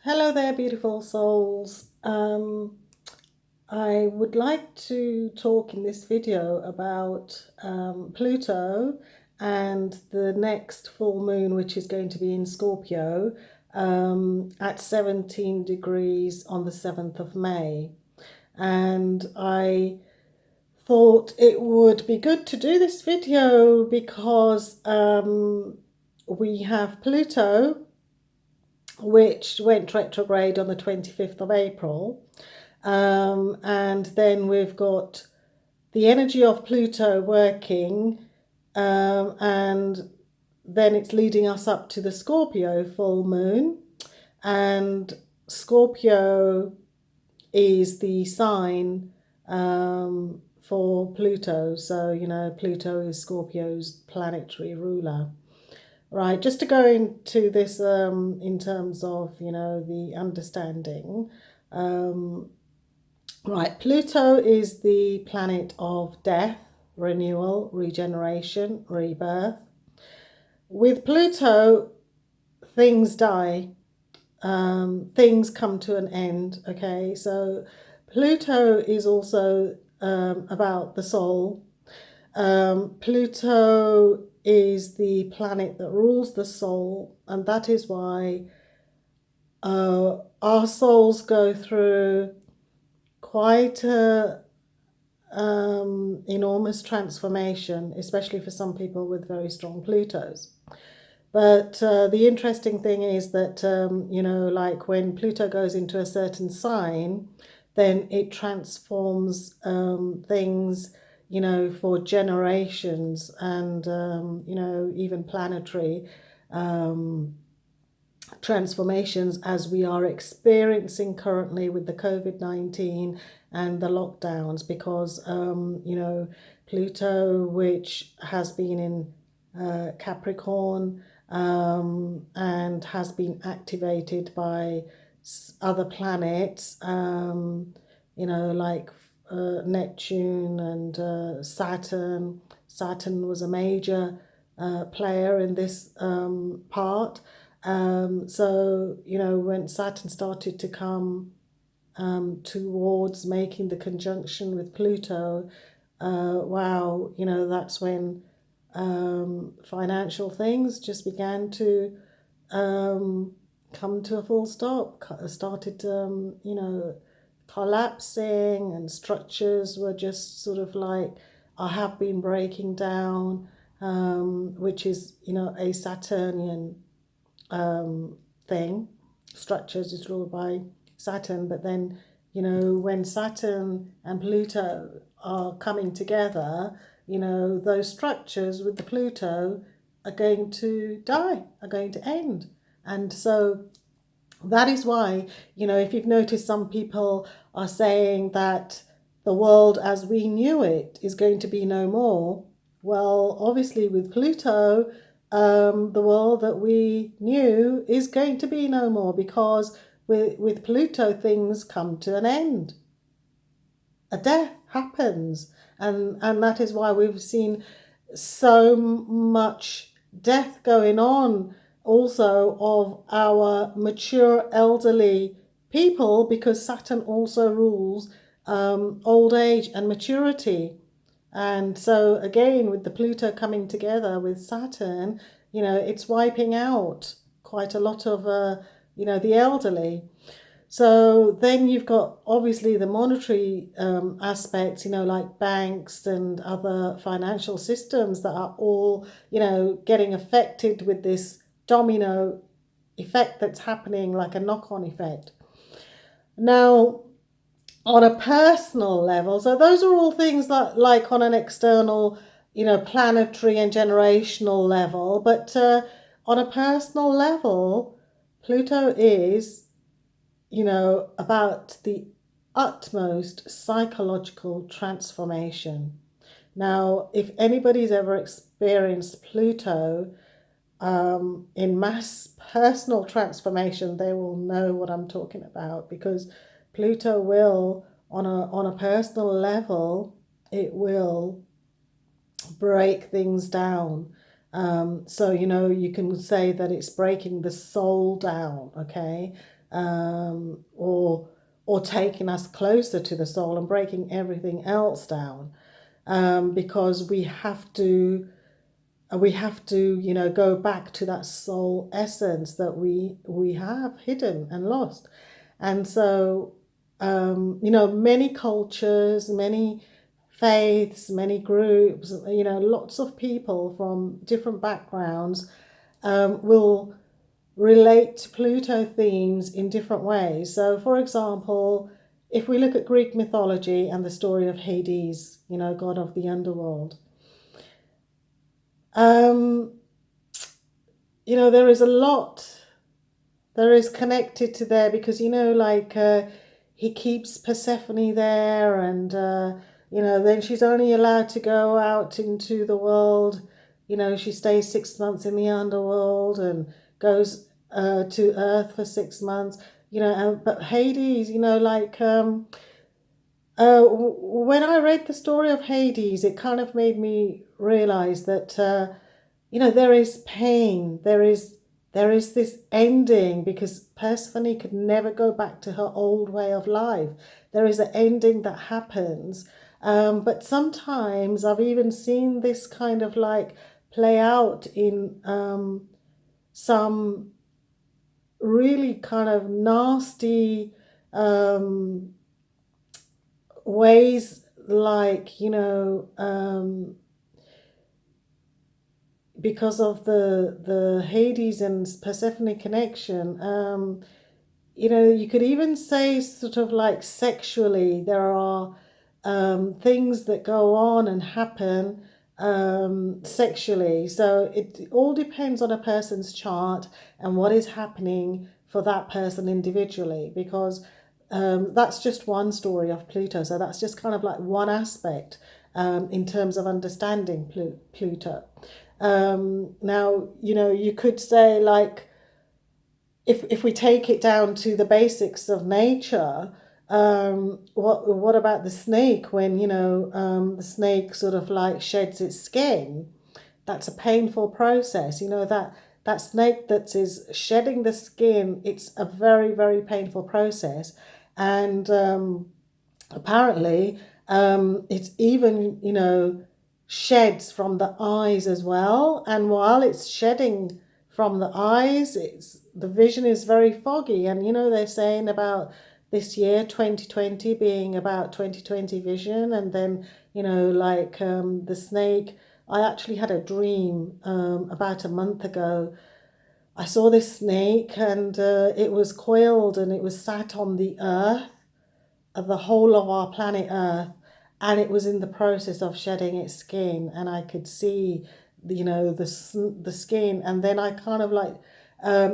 Hello there, beautiful souls. I would like to talk in this video about Pluto and the next full moon, which is going to be in Scorpio at 17 degrees on the 7th of May. And I thought it would be good to do this video because we have Pluto, which went retrograde on the 25th of April. And then we've got the energy of Pluto working, and then it's leading us up to the Scorpio full moon. And Scorpio is the sign for Pluto. So, Pluto is Scorpio's planetary ruler. Right, just to go into this in terms of, the understanding. Right, Pluto is the planet of death, renewal, regeneration, rebirth. With Pluto, things die, things come to an end, okay? So Pluto is also about the soul. Pluto is the planet that rules the soul, and that is why our souls go through quite a enormous transformation, especially for some people with very strong Plutos. But the interesting thing is that, like when Pluto goes into a certain sign, then it transforms things, for generations, and, even planetary transformations, as we are experiencing currently with the COVID-19 and the lockdowns, because, Pluto, which has been in Capricorn, and has been activated by other planets, like Neptune and Saturn. Saturn was a major player in this part. So, when Saturn started to come towards making the conjunction with Pluto, wow, that's when financial things just began to come to a full stop, started, collapsing, and structures were just sort of like, I have been breaking down, which is, a Saturnian thing. Structures is ruled by Saturn, but then, when Saturn and Pluto are coming together, those structures with the Pluto are going to die, are going to end. And so that is why, if you've noticed, some people are saying that the world as we knew it is going to be no more. Well, obviously with Pluto, the world that we knew is going to be no more, because with Pluto, things come to an end. A death happens, and that is why we've seen so much death going on also of our mature elderly people, because Saturn also rules old age and maturity. And so again, with the Pluto coming together with Saturn, it's wiping out quite a lot of, the elderly. So then you've got obviously the monetary aspects, like banks and other financial systems that are all, getting affected with this domino effect that's happening, like a knock-on effect. Now, on a personal level, so those are all things that, like on an external, planetary and generational level, but on a personal level, Pluto is, about the utmost psychological transformation. Now, if anybody's ever experienced Pluto in mass personal transformation, they will know what I'm talking about, because Pluto will, on a personal level, it will break things down. So, you can say that it's breaking the soul down, okay? or taking us closer to the soul and breaking everything else down, because we have to go back to that soul essence that we have hidden and lost. And so many cultures, many faiths, many groups, lots of people from different backgrounds will relate to Pluto themes in different ways. So, for example, if we look at Greek mythology and the story of Hades, god of the underworld, there is a lot there is connected to there, because he keeps Persephone there, and then she's only allowed to go out into the world. She stays 6 months in the underworld and goes to Earth for 6 months. But Hades, when I read the story of Hades, it kind of made me realize that there is pain, there is this ending, because Persephone could never go back to her old way of life. There is an ending that happens. But sometimes I've even seen this kind of play out in some really kind of nasty ways, because of the Hades and Persephone connection. You could even say sort of sexually, there are things that go on and happen sexually. So it all depends on a person's chart and what is happening for that person individually, because that's just one story of Pluto. So that's just kind of one aspect in terms of understanding Pluto. Now, you could say if we take it down to the basics of nature, what about the snake when, the snake sort of sheds its skin? That's a painful process. That snake that is shedding the skin, it's a very, very painful process. And apparently it's even, sheds from the eyes as well. And while it's shedding from the eyes, the vision is very foggy. And they're saying about this year 2020 being about 2020 vision. And then the snake, I actually had a dream about a month ago. I saw this snake, and it was coiled, and it was sat on the earth, of the whole of our planet Earth, and it was in the process of shedding its skin, and I could see the skin. And then I kind of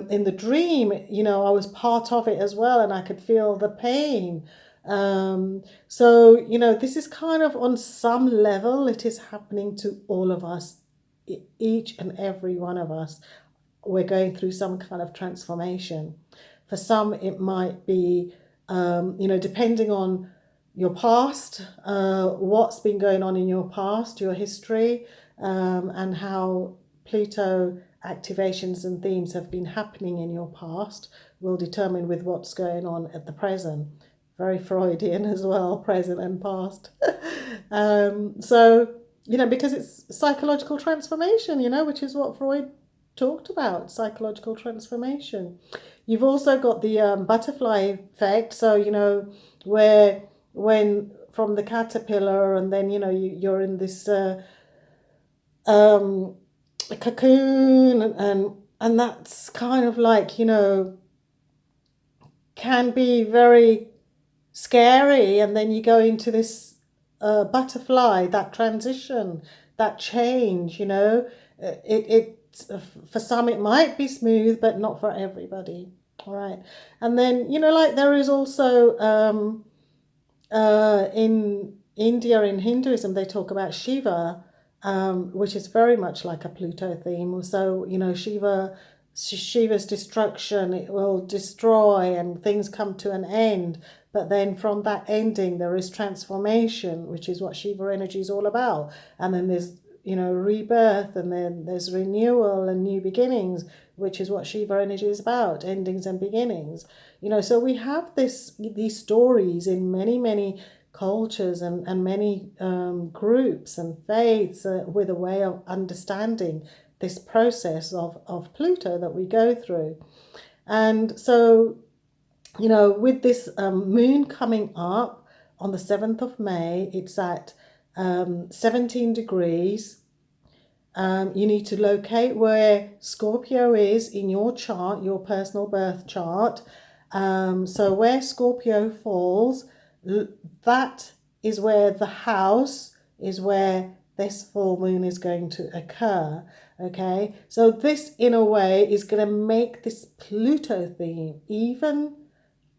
in the dream, I was part of it as well, and I could feel the pain. So this is kind of, on some level, it is happening to all of us, each and every one of us. We're going through some kind of transformation. For some, it might be depending on your past, what's been going on in your past, your history, and how Pluto activations and themes have been happening in your past, will determine with what's going on at the present. Very Freudian as well, present and past. So, because it's psychological transformation, which is what Freud talked about, psychological transformation. You've also got the butterfly effect. So, where when from the caterpillar, and then, you're in this cocoon, and that's kind of can be very scary. And then you go into this butterfly, that transition, that change, it for some it might be smooth, but not for everybody. All right. And then there is also in India, in Hinduism, they talk about Shiva, which is very much like a Pluto theme. So Shiva's destruction, it will destroy and things come to an end, but then from that ending there is transformation, which is what Shiva energy is all about. And then there's rebirth, and then there's renewal and new beginnings, which is what Shiva energy is about, endings and beginnings. So we have these stories in many cultures and many groups and faiths with a way of understanding this process of Pluto that we go through. And so, with this moon coming up on the 7th of May, it's at 17 degrees. You need to locate where Scorpio is in your chart, your personal birth chart. So where Scorpio falls, that is where the house is where this full moon is going to occur. Okay, so this in a way is going to make this Pluto theme even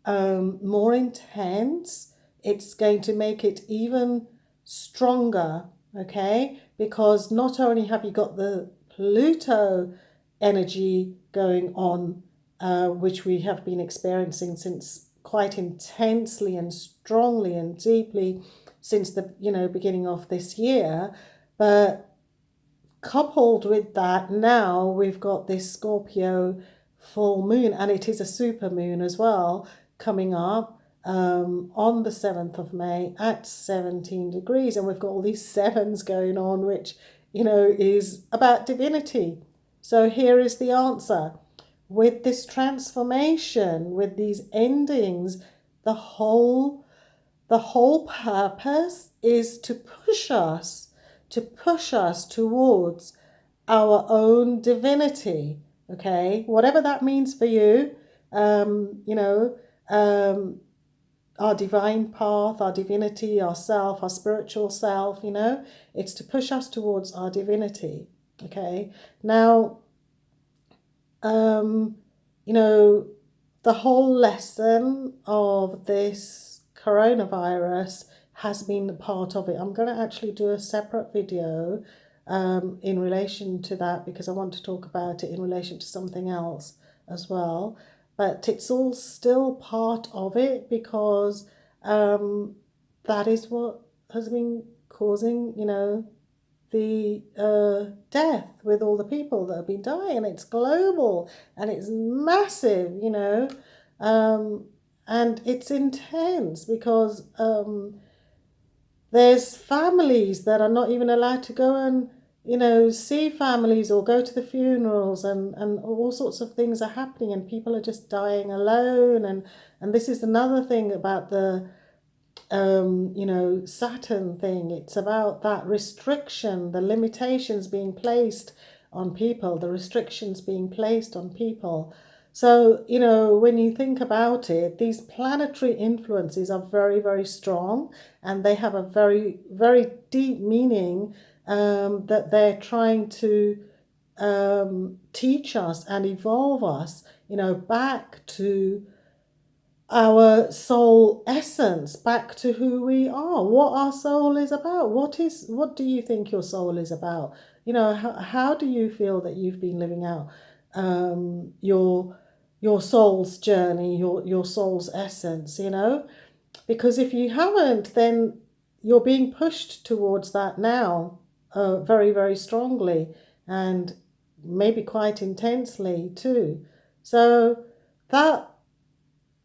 more intense. It's going to make it even stronger, okay, because not only have you got the Pluto energy going on, which we have been experiencing since quite intensely and strongly and deeply since the beginning of this year, but coupled with that, now we've got this Scorpio full moon, and it is a supermoon as well, coming up on the 7th of May at 17 degrees. And we've got all these sevens going on, which, is about divinity. So here is the answer. With this transformation, with these endings, the whole purpose is to push us towards our own divinity, okay? Whatever that means for you, our divine path, our divinity, our self, our spiritual self, it's to push us towards our divinity, okay? Now, the whole lesson of this coronavirus has been a part of it. I'm going to actually do a separate video in relation to that, because I want to talk about it in relation to something else as well. But it's all still part of it, because that is what has been causing, the death with all the people that have been dying. It's global and it's massive, and it's intense, because there's families that are not even allowed to go and see families or go to the funerals, and all sorts of things are happening, and people are just dying alone. And this is another thing about the Saturn thing. It's about that restriction, the limitations being placed on people, the restrictions being placed on people. So, when you think about it, these planetary influences are very, very strong, and they have a very, very deep meaning that they're trying to teach us and evolve us, back to our soul essence, back to who we are, what our soul is about. What do you think your soul is about? How do you feel that you've been living out your soul's journey, your soul's essence, because if you haven't, then you're being pushed towards that now very, very strongly, and maybe quite intensely too. So that,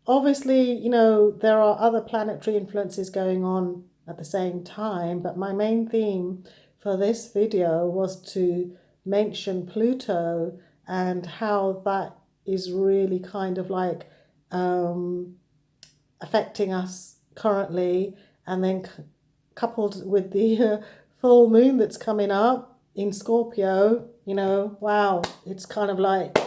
obviously, there are other planetary influences going on at the same time, but my main theme for this video was to mention Pluto and how that is really kind of like affecting us currently, and then coupled with the full moon that's coming up in Scorpio, wow, it's kind of like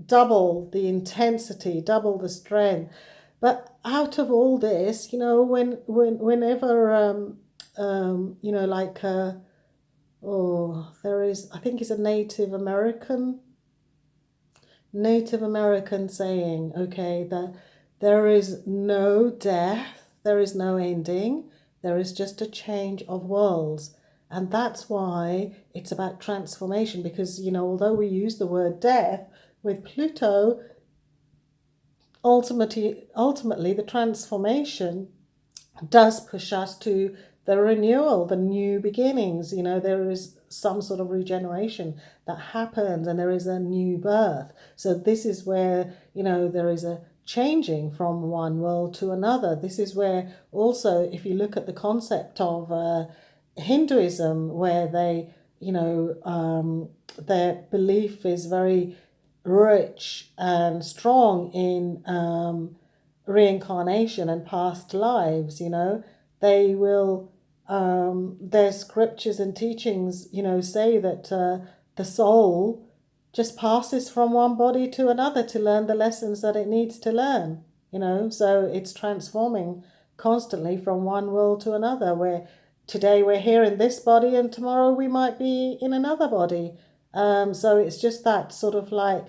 double the intensity, double the strength. But out of all this, whenever there is, I think it's a Native American saying, okay, that there is no death, there is no ending, there is just a change of worlds. And that's why it's about transformation, because, although we use the word death, with Pluto, ultimately the transformation does push us to the renewal, the new beginnings. There is some sort of regeneration that happens, and there is a new birth. So this is where, you know, there is a changing from one world to another. This is where also, if you look at the concept of Hinduism, where they, you know, their belief is very rich and strong in reincarnation and past lives, you know, they will, their scriptures and teachings, you know, say that the soul just passes from one body to another to learn the lessons that it needs to learn, you know, so it's transforming constantly from one world to another, where today we're here in this body and tomorrow we might be in another body. So it's just that sort of like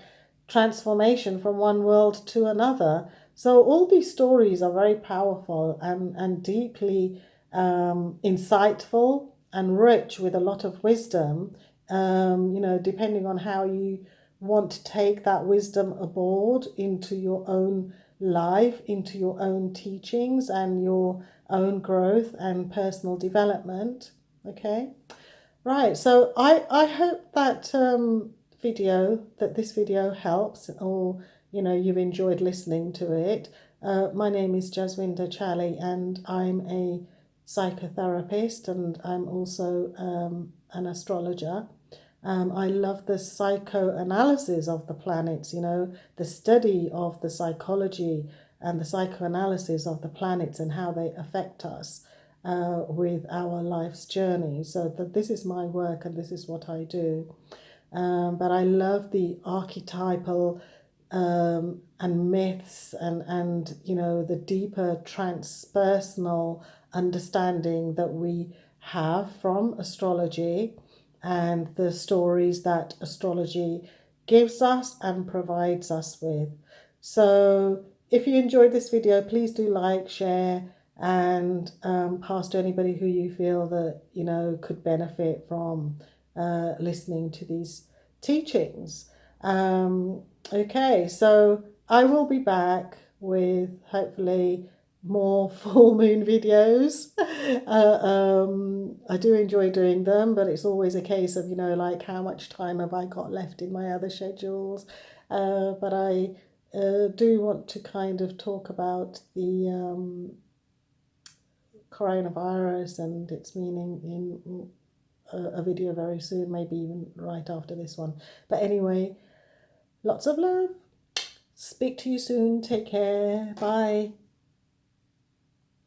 transformation from one world to another. So all these stories are very powerful and deeply insightful and rich with a lot of wisdom, you know, depending on how you want to take that wisdom aboard into your own life, into your own teachings and your own growth and personal development. Okay, right. So I hope that this video helps, or you know, you've enjoyed listening to it. My name is Jaswinder Chally, and I'm a psychotherapist, and I'm also an astrologer. I love the psychoanalysis of the planets, you know, the study of the psychology and the psychoanalysis of the planets and how they affect us with our life's journey. So that this is my work and this is what I do. But I love the archetypal and myths and you know, the deeper transpersonal understanding that we have from astrology and the stories that astrology gives us and provides us with. So if you enjoyed this video, please do like, share, and pass to anybody who you feel that, you know, could benefit from listening to these teachings. Okay, so I will be back with hopefully more full moon videos. I do enjoy doing them, but it's always a case of, you know, like how much time have I got left in my other schedules. But I do want to kind of talk about the coronavirus and its meaning in a video very soon, maybe even right after this one. But anyway, lots of love. Speak to you soon. Take care. Bye.